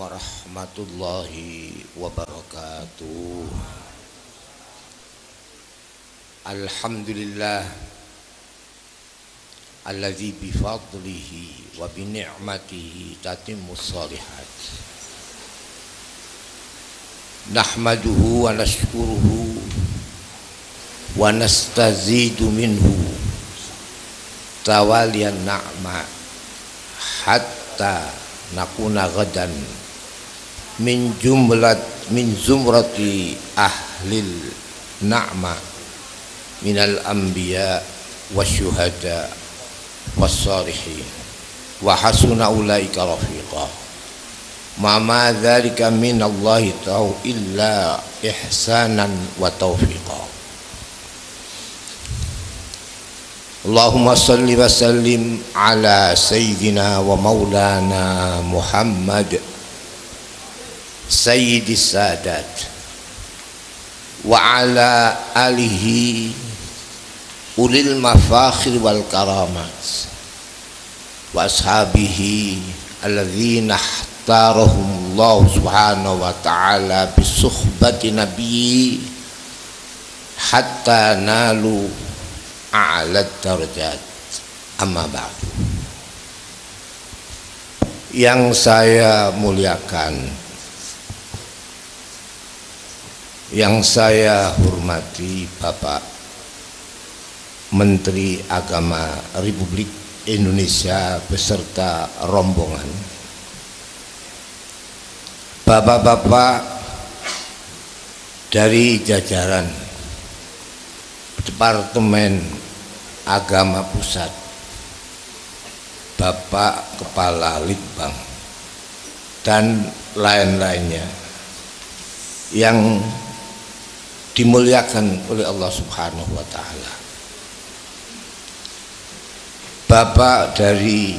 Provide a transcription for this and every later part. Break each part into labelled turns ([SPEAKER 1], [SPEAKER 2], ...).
[SPEAKER 1] warahmatullahi wabarakatuh. Alhamdulillah alladzi bifadlihi wa bini'matihi tatimmus shalihat. Nahmaduhu wa nashkuruhu wa nastazidu minhu tawaliyan na'ma hatta nakuna gadan min zumrati ahlil na'ma minal anbiya wasyuhada wassalihin wa hasuna ulaika rafiqa. Ma dzalika minallahi ta'ala illa ihsanan wa taufiqa. Allahumma salli wa sallim ala sayyidina wa maulana Muhammad sayyidis sadat wa ala alihi ulil mafakhir wal karamat wa ashabihi alladzina ihtarahumullahu subhanahu wa ta'ala bisuhbati nabiyyi hatta nalu a'la darajat. Amma ba'du. Yang saya muliakan, yang saya hormati Bapak Menteri Agama Republik Indonesia beserta rombongan, bapak-bapak dari jajaran Departemen Agama Pusat, Bapak Kepala Litbang dan lain-lainnya yang dimuliakan oleh Allah Subhanahu wa ta'ala. Bapak dari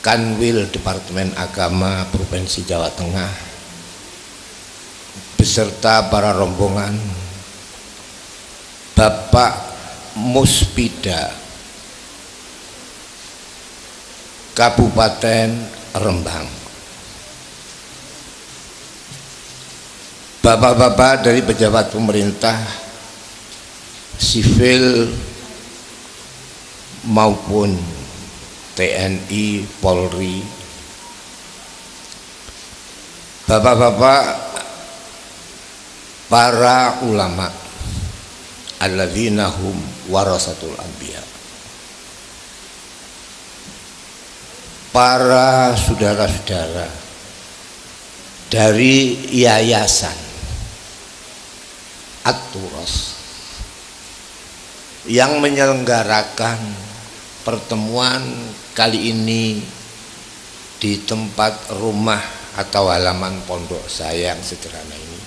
[SPEAKER 1] Kanwil Departemen Agama Provinsi Jawa Tengah beserta para rombongan, Bapak Muspida Kabupaten Rembang, bapak-bapak dari pejabat pemerintah sipil maupun TNI, Polri, bapak-bapak para ulama alladzina hum warasatul anbiya, para saudara-saudara dari Yayasan At-Turas yang menyelenggarakan pertemuan kali ini di tempat rumah atau halaman pondok saya yang sederhana ini.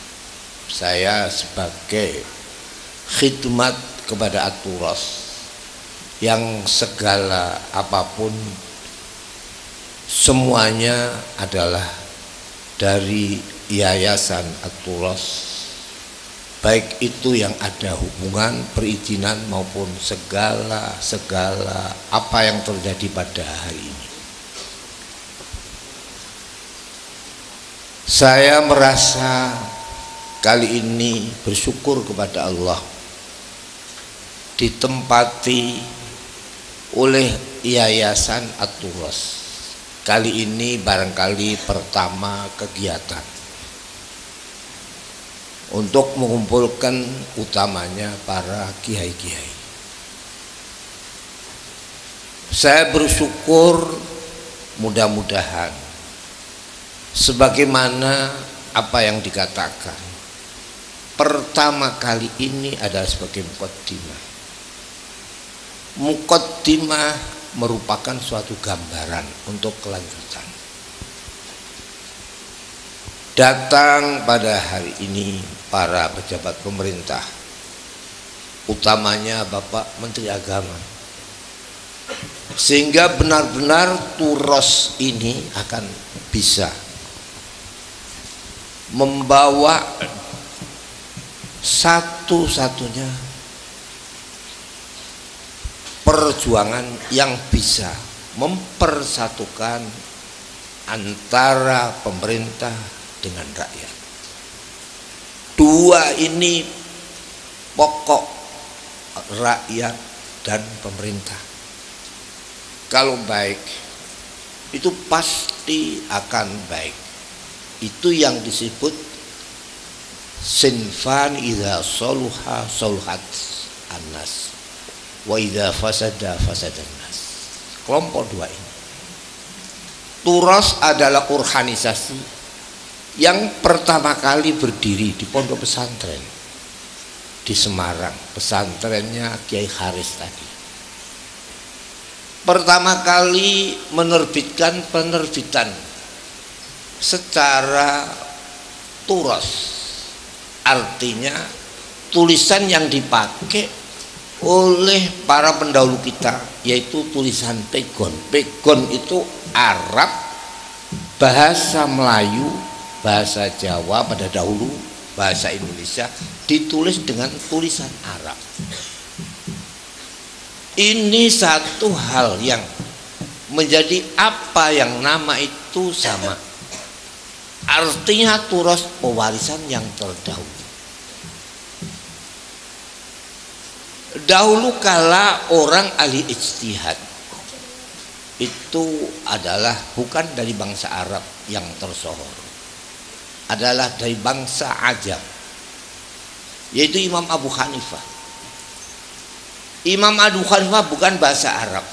[SPEAKER 1] Saya sebagai khidmat kepada At-Turas yang segala apapun semuanya adalah dari Yayasan At-Turas, baik itu yang ada hubungan perizinan maupun segala apa yang terjadi pada hari ini. Saya merasa kali ini bersyukur kepada Allah ditempati oleh Yayasan At-Turas. Kali ini barangkali pertama kegiatan untuk mengumpulkan utamanya para kiai-kiai. Saya bersyukur, mudah-mudahan sebagaimana apa yang dikatakan pertama kali ini adalah sebagai muqaddimah. Muqaddimah merupakan suatu gambaran untuk kelanjutan. Datang pada hari ini para pejabat pemerintah, utamanya Bapak Menteri Agama, sehingga benar-benar Turas ini akan bisa membawa satu-satunya perjuangan yang bisa mempersatukan antara pemerintah dengan rakyat. Dua ini pokok, rakyat dan pemerintah. Kalau baik itu pasti akan baik. Itu yang disebut sinfan idza saluha saluhat annas wa idza fasada fasadan nas. Kelompok dua ini. Turos adalah organisasi yang pertama kali berdiri di pondok pesantren di Semarang, pesantrennya Kiai Haris tadi. Pertama kali menerbitkan penerbitan secara turos, artinya tulisan yang dipakai oleh para pendahulu kita yaitu tulisan pegon. Pegon itu Arab, bahasa Melayu, bahasa Jawa pada dahulu, bahasa Indonesia ditulis dengan tulisan Arab. Ini satu hal yang menjadi apa yang nama itu sama. Artinya turos pewarisan yang terdahulu. Dahulu kala orang ahli ijtihad itu adalah bukan dari bangsa Arab yang tersohor, adalah dari bangsa Ajam, yaitu Imam Abu Hanifah. Imam Abu Hanifah bukan bahasa Arab,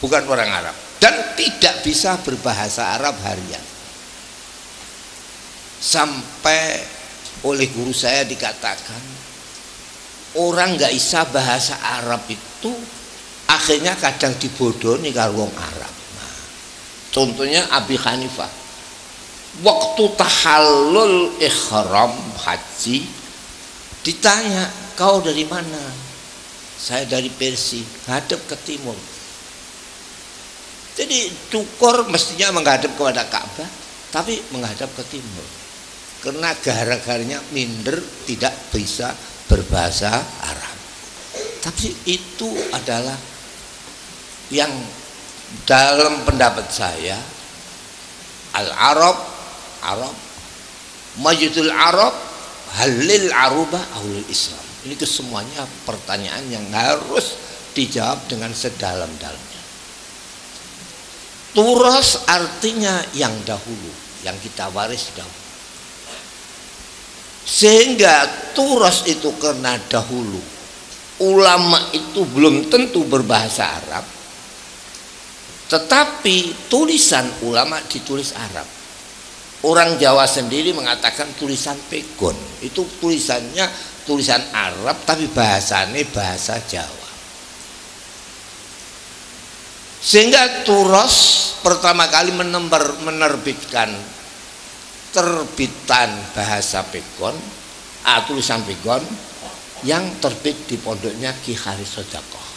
[SPEAKER 1] bukan orang Arab, dan tidak bisa berbahasa Arab harian. Sampai oleh guru saya dikatakan orang nggak bisa bahasa Arab itu akhirnya kadang dibodohi karo wong Arab. Nah, contohnya Abi Hanifah waktu tahallul ihram haji ditanya, kau dari mana? Saya dari Persia, ngadep ke timur. Jadi cukur mestinya menghadap kepada Ka'bah, tapi menghadap ke timur. Karena gara-garanya minder tidak bisa berbahasa Arab. Tapi itu adalah yang dalam pendapat saya al-Arab, Arab, majidul Arab, halil arubah aulul Islam. Ini kesemuanya pertanyaan yang harus dijawab dengan sedalam-dalamnya. Turos artinya yang dahulu, yang kita waris dahulu. Sehingga turos itu karena dahulu ulama itu belum tentu berbahasa Arab, tetapi tulisan ulama ditulis Arab. Orang Jawa sendiri mengatakan tulisan pegon itu tulisannya tulisan Arab tapi bahasanya bahasa Jawa. Sehingga turos pertama kali menerbitkan terbitan bahasa pegon, tulisan pegon yang terbit di pondoknya Ki Haris Sodaqoh.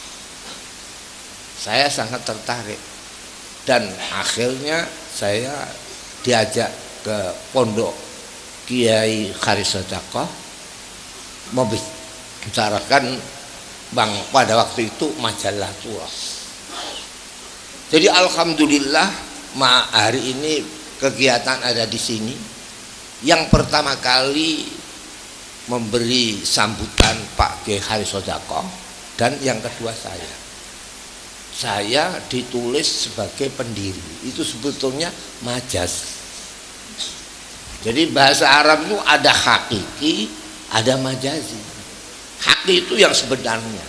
[SPEAKER 1] Saya sangat tertarik dan akhirnya saya diajak ke pondok Kiai Haris Sodaqoh membicarakan bang pada waktu itu majalah turos. Jadi alhamdulillah hari ini kegiatan ada di sini. Yang pertama kali memberi sambutan Pak Kiai Haris Sodaqoh dan yang kedua saya ditulis sebagai pendiri. Itu sebetulnya majaz. Jadi bahasa Arab itu ada hakiki, ada majazi. Hakiki itu yang sebenarnya,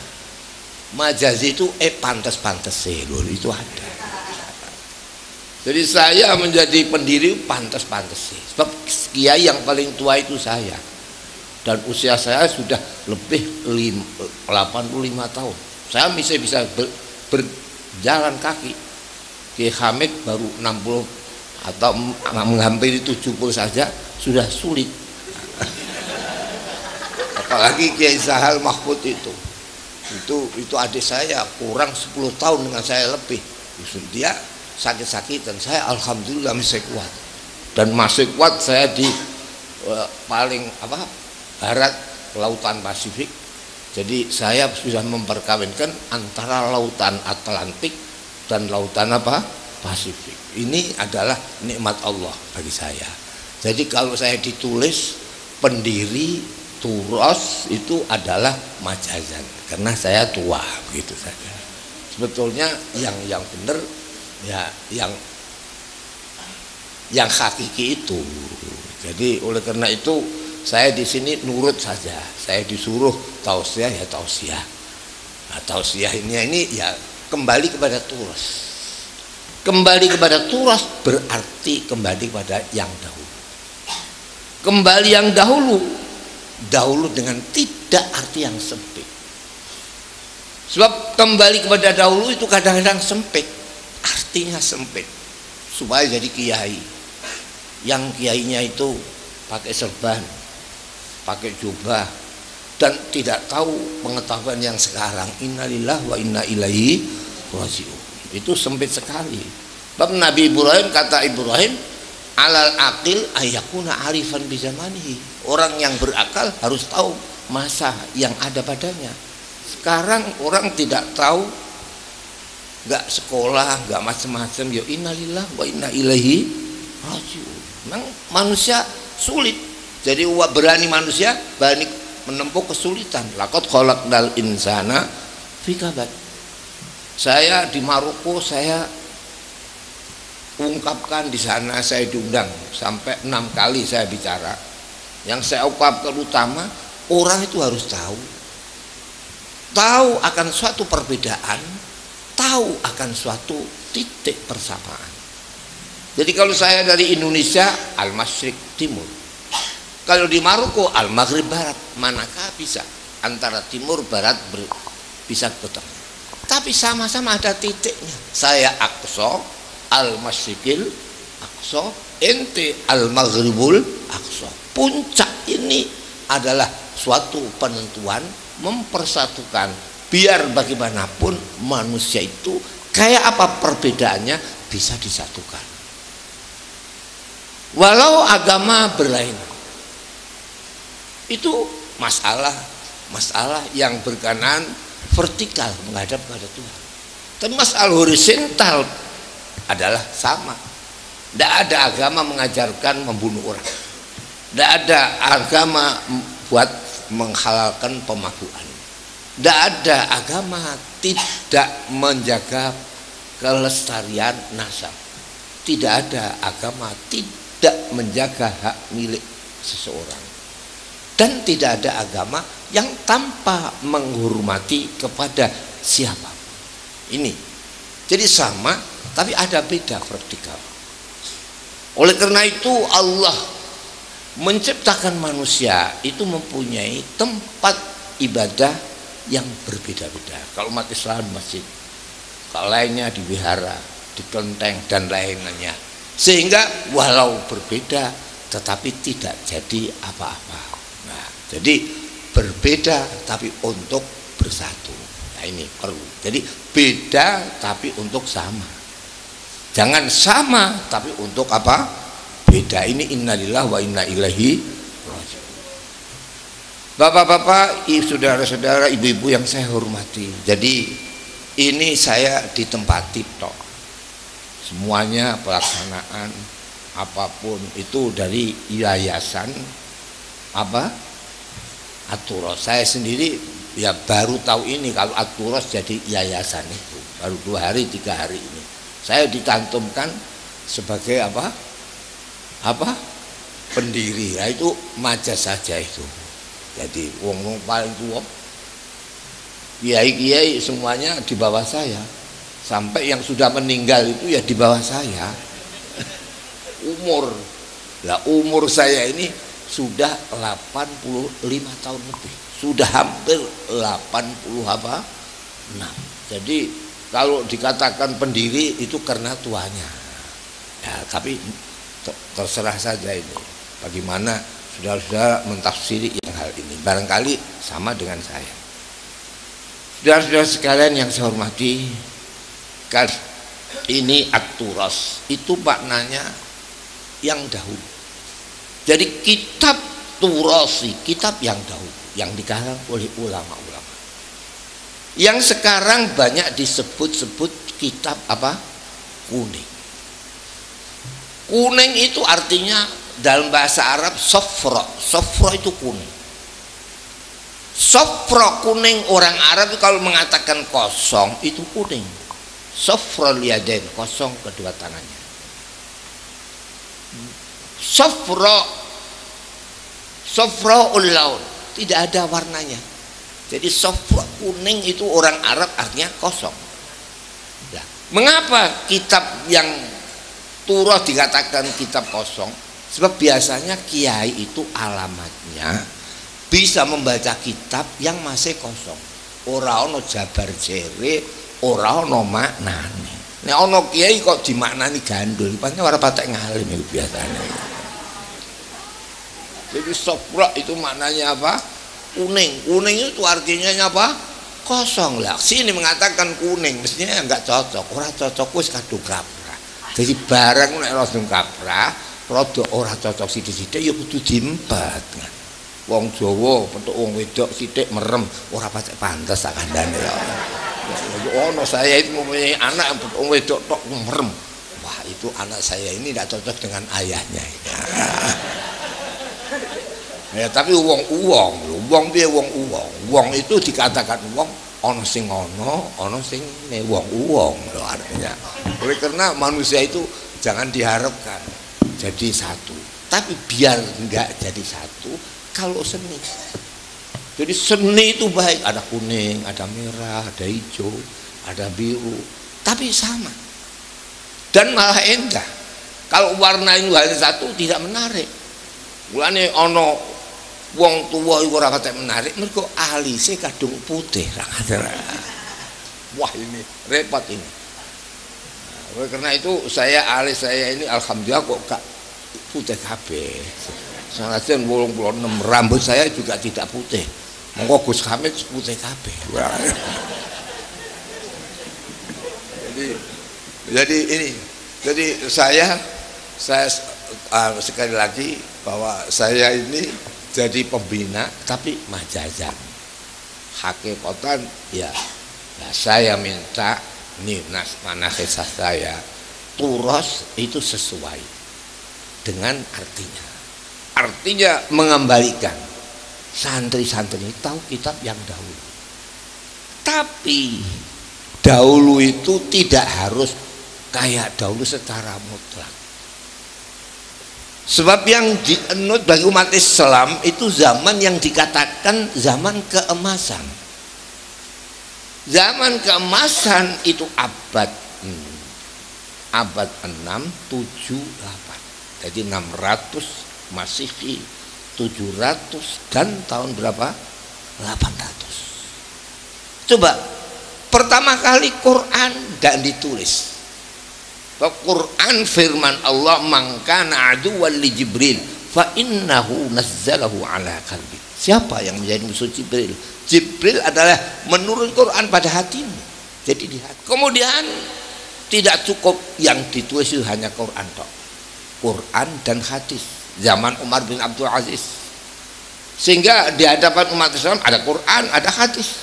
[SPEAKER 1] majazi itu pantas-pantas itu ada. Jadi saya menjadi pendiri pantas-pantas sih. Sebab kiai yang paling tua itu saya. Dan usia saya sudah lebih 85 tahun. Saya bisa berjalan kaki. Kiai Hamid baru 60 atau menghampiri 70 saja sudah sulit. Apalagi Kiai Zahal Mahfud itu adik saya kurang 10 tahun dengan saya lebih. Dia sakit-sakitan, saya alhamdulillah masih kuat dan masih kuat. Saya di paling barat lautan Pasifik, jadi saya sudah memperkawinkan antara lautan Atlantik dan lautan Pasifik. Ini adalah nikmat Allah bagi saya. Jadi kalau saya ditulis pendiri Turos itu adalah majazan karena saya tua, begitu saja. Sebetulnya yang benar ya yang hakiki itu. Jadi oleh karena itu saya di sini nurut saja. Saya disuruh tausiah ya tausiah. Nah, tausiah ini ya kembali kepada Turos. Kembali kepada Turos berarti kembali kepada yang dahulu. Kembali yang dahulu, dahulu dengan tidak arti yang sempit. Sebab kembali kepada dahulu itu kadang-kadang sempit, artinya sempit. Supaya jadi kiai, yang kiainya itu pakai serban, pakai jubah, dan tidak tahu pengetahuan yang sekarang. Innalillahi wa inna ilaihi raji'un. Itu sempit sekali. Bab Nabi Ibrahim, kata Ibrahim, alal aqil ayakuna arifan bizamanihi. Orang yang berakal harus tahu masa yang ada padanya. Sekarang orang tidak tahu, nggak sekolah, nggak macam-macam. Ya innalillahi wa inna ilaihi raji'un. Memang manusia sulit. Jadi berani manusia berani menempuh kesulitan. Laqad khalaqnal insana fi kabad. Saya di Maroko, saya ungkapkan di sana, saya diundang sampai 6 kali saya bicara. Yang saya ungkapkan utama, orang itu harus tahu akan suatu perbedaan, tahu akan suatu titik persamaan. Jadi kalau saya dari Indonesia, Al-Masyriq Timur. Kalau di Maroko, Al-Maghrib Barat. Manakah bisa antara Timur Barat bisa ketemu? Tapi sama-sama ada titiknya. Saya Aqsa, Al-Masyriqil Aqsa, ente Al-Maghribul Aqsa. Puncak ini adalah suatu penentuan mempersatukan. Biar bagaimanapun manusia itu kayak apa perbedaannya bisa disatukan. Walau agama berlainan. Itu masalah yang berkenaan vertikal menghadap kepada Tuhan. Tapi masalah horizontal adalah sama. Tidak ada agama mengajarkan membunuh orang. Tidak ada agama buat menghalalkan pemabuan. Tidak ada agama tidak menjaga kelestarian nasab. Tidak ada agama tidak menjaga hak milik seseorang. Dan tidak ada agama yang tanpa menghormati kepada siapa. Ini. Jadi sama, tapi ada beda vertikal. Oleh karena itu Allah menciptakan manusia itu mempunyai tempat ibadah yang berbeda-beda. Kalau umat Islam masjid, kalau lainnya di wihara, di kelenteng dan lainnya. Sehingga walau berbeda tetapi tidak jadi apa-apa. Nah, jadi berbeda tapi untuk bersatu. Nah, ini perlu. Jadi beda tapi untuk sama. Jangan sama tapi untuk apa? Beda. Ini innalillahi wa inna ilaihi raji'un. Bapak-bapak, saudara-saudara, ibu-ibu yang saya hormati. Jadi ini saya ditempati tok. Semuanya pelaksanaan apapun itu dari yayasan apa? Aturos. Saya sendiri ya baru tahu ini kalau Aturos jadi yayasan itu. Baru 2 hari 3 hari ini. Saya dicantumkan sebagai apa? Pendiri. Ya itu majas saja itu. Jadi wong-wong paling tua, kiai-kiai semuanya di bawah saya. Sampai yang sudah meninggal itu ya di bawah saya. Umur saya ini sudah 85 tahun lebih. Sudah hampir 86. Jadi kalau dikatakan pendiri itu karena tuanya. Ya, tapi terserah saja ini. Bagaimana saudara-saudara mentafsiri yang hal ini. Barangkali sama dengan saya. Saudara-saudara sekalian yang saya hormati, kan ini Aturos itu maknanya yang dahulu. Jadi kitab Turosi, kitab yang dahulu, yang dikarang oleh ulama-ulama. Yang sekarang banyak disebut-sebut kitab apa? kuning. Kuning itu artinya dalam bahasa Arab sofro. Sofro itu kuning. Sofro kuning, orang Arab kalau mengatakan kosong itu kuning. Sofro liaden, kosong kedua tangannya. Sofro ulaun, tidak ada warnanya. Jadi sofro kuning itu orang Arab artinya kosong. Nah, mengapa kitab yang Turah dikatakan kitab kosong? Sebab biasanya kiai itu alamatnya bisa membaca kitab yang masih kosong. Ora ono jabar jere, ora ono maknane. Nek ono kiai kok dimaknani gandul, pancen ora patek ngalim itu biasanya. Jadi sofra itu maknanya apa? Kuning. Kuning itu artinya apa? Kosong lah. Sini mengatakan kuning, mestinya enggak cocok. Ora cocok wis kadung kaprah. Jadi barang nek langsung kaprah, rada ora cocok sithik-sithik ya kudu diempet. Wong Jawa petuk wong wedok sithik merem, ora patek pantes sak kandhane ya. Ono saya itu mempunyai anak yang petuk wong wedok tok merem. Wah, itu anak saya ini tidak cocok dengan ayahnya. Ya tapi wong piye wong itu dikatakan wong ono sing ono sing wong lho artinya. Oleh karena manusia itu jangan diharapkan jadi satu, tapi biar enggak jadi satu kalau seni. Jadi seni itu baik, ada kuning, ada merah, ada hijau, ada biru, tapi sama dan malah indah. Kalau warna itu hanya satu tidak menarik. Mulane ono wong tua iku ora patek menarik mergo alise kadung putih. Wah, ini repot ini. Nah, karena itu alis saya ini alhamdulillah kok gak putih kabeh. Sanajan 86 rambut saya juga tidak putih. Monggo Gus Hamid putih kabeh. Jadi saya sekali lagi bahwa saya ini jadi pembina tapi majazan. Hakikatan ya saya minta nih manahisa saya turos itu sesuai dengan artinya mengembalikan santri-santri tahu kitab yang dahulu, tapi dahulu itu tidak harus kayak dahulu secara mutlak. Sebab yang dienut bagi umat Islam itu zaman yang dikatakan zaman keemasan. Zaman keemasan itu abad 6, 7, 8. Jadi 600 Masehi, 700 dan tahun berapa? 800. Coba pertama kali Quran tidak ditulis. Quran firman Allah, mangkana aduwwan li Jibril fa innahu nazzalahu ala qalbi. Siapa yang menjadi musuh Jibril? Jibril adalah menurun Quran pada hatimu. Jadi di hati. Kemudian tidak cukup yang ditulis itu hanya Quran tok. Quran dan hadis zaman Umar bin Abdul Aziz. Sehingga di hadapan umat Islam ada Quran, ada hadis.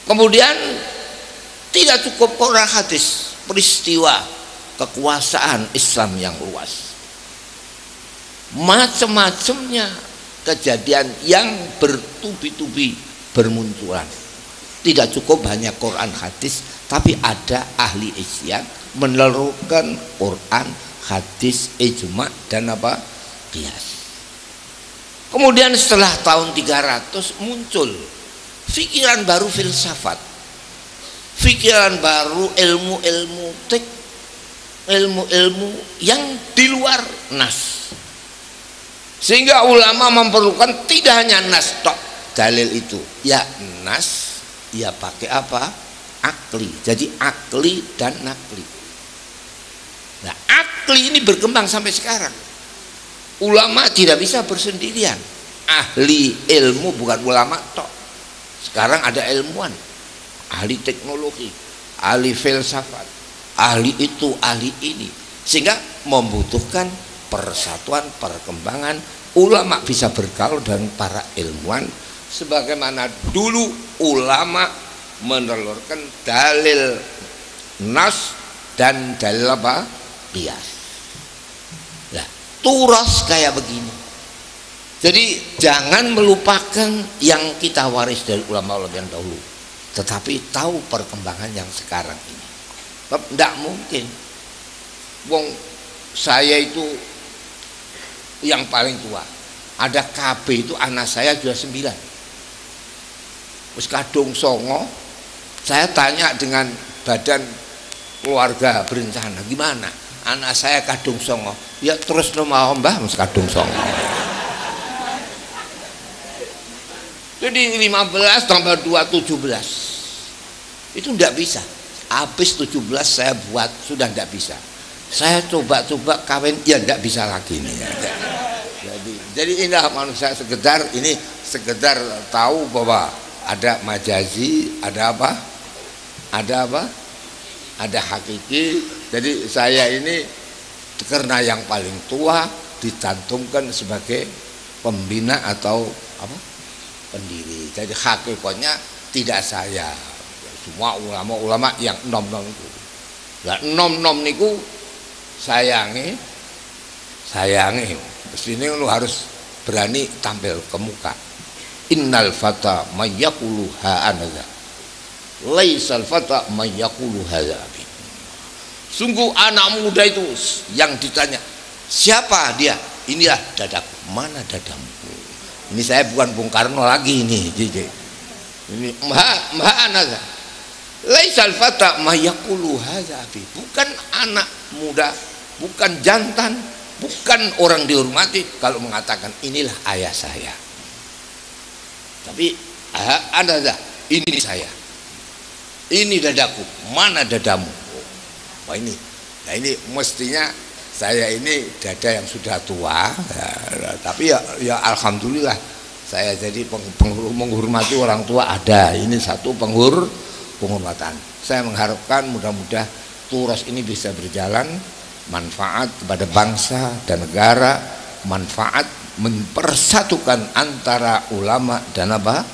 [SPEAKER 1] Kemudian tidak cukup Quran hadis, peristiwa kekuasaan Islam yang luas, macam-macamnya kejadian yang bertubi-tubi bermunculan. Tidak cukup hanya Quran hadis, tapi ada ahli isyan menelurkan Quran hadis ijma dan apa qiyas. Kemudian setelah tahun 300 muncul pikiran baru filsafat, pikiran baru ilmu-ilmu yang di luar nas, sehingga ulama memerlukan tidak hanya nas tok dalil itu ya nas ya pakai apa akli. Jadi akli dan nakli. Nah, akli ini berkembang sampai sekarang. Ulama tidak bisa bersendirian. Ahli ilmu bukan ulama tok. Sekarang ada ilmuwan, ahli teknologi, ahli filsafat, ahli itu, ahli ini, sehingga membutuhkan persatuan, perkembangan. Ulama bisa bergaul dengan para ilmuwan, sebagaimana dulu ulama menelurkan dalil nas dan dalil apa? Qiyas. Nah, turas kayak begini. Jadi jangan melupakan yang kita waris dari ulama-ulama yang dahulu, tetapi tahu perkembangan yang sekarang ini. Tidak mungkin. Wong saya itu yang paling tua. Ada KB itu anak saya juga 9. Wis kadung songo. Saya tanya dengan badan keluarga berencana, gimana? Anak saya kadung songo. Ya terus nomah mbah mas kadung songo. Jadi 15 tambah 2 17. Itu tidak bisa. Habis 17 saya buat sudah tidak bisa. Saya coba-coba kawin ya tidak bisa lagi nih. Jadi indah manusia sekedar ini sekedar tahu bahwa ada majazi, ada apa? Ada apa? Ada hakiki. Jadi saya ini karena yang paling tua dicantumkan sebagai pembina atau apa? Pendiri. Jadi hakikatnya tidak saya. Semua ulama-ulama yang nom-nom itu. Lah nom-nom niku sayangi. Sini lu harus berani tampil ke muka. Innal fata mayyaqulu ha anaza. Laisal fata mayyaqulu hadza. Sungguh anak muda itu yang ditanya, siapa dia? Inilah dadaku. Mana dadamu? Ini saya bukan Bung Karno lagi ini. Ini maha anaza. Laisal fata mayyaqulu hadza. Bukan anak muda, bukan jantan, bukan orang dihormati kalau mengatakan inilah ayah saya. Tapi anaza, ini saya. Ini dadaku. Mana dadamu? Wah ini. Nah ini mestinya saya ini dada yang sudah tua, tapi ya alhamdulillah saya jadi menghormati orang tua ada. Ini satu penghormatan. Saya mengharapkan mudah-mudahan turas ini bisa berjalan, manfaat kepada bangsa dan negara, manfaat mempersatukan antara ulama dan apa?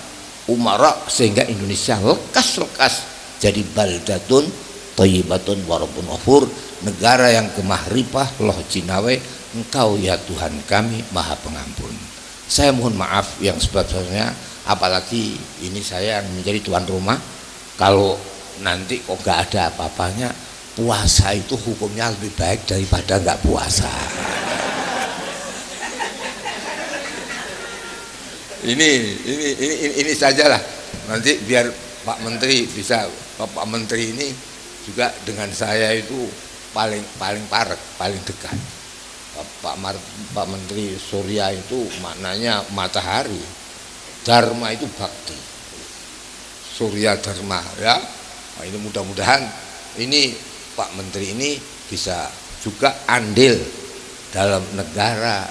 [SPEAKER 1] Umara, sehingga Indonesia lekas jadi baldatun thayyibatun warabun ghafur, negara yang gemah ripah loh jinawe, engkau ya Tuhan kami maha pengampun. Saya mohon maaf yang sebab-sebabnya, apalagi ini saya yang menjadi tuan rumah. Kalau nanti kok gak ada apa-apanya, puasa itu hukumnya lebih baik daripada gak puasa. Ini sajalah, nanti biar Pak Menteri bisa, Pak Menteri ini juga dengan saya itu paling paling dekat. Pak Menteri Surya itu maknanya matahari, Dharma itu bakti, Surya Dharma ya. Nah, ini mudah-mudahan ini Pak Menteri ini bisa juga andil dalam negara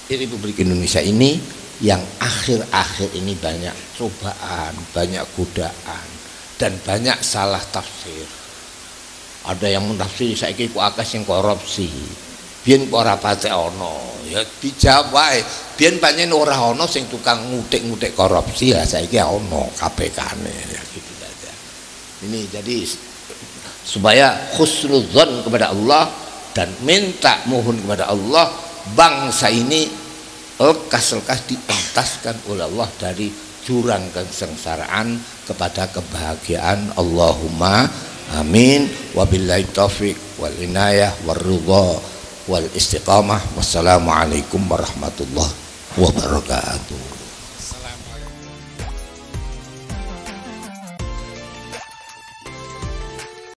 [SPEAKER 1] Republik Indonesia ini yang akhir-akhir ini banyak cobaan, banyak godaan, dan banyak salah tafsir. Ada yang menafsiri saiki ku akeh sing korupsi. Biyen kok ora pate ana, ya dijawab wae. Biyen pancen ora ana sing tukang ngutik-ngutik korupsi, ya saiki ana KPK-ne ya gitu saja. Ini jadi supaya husnudzon kepada Allah dan minta mohon kepada Allah, bangsa ini lekas-lekas dientaskan oleh Allah dari jurang kesengsaraan kepada kebahagiaan. Allahumma amin. Wabillahi taufiq wal inayah wal ridha wal istiqamah. Wassalamualaikum warahmatullahi wabarakatuh.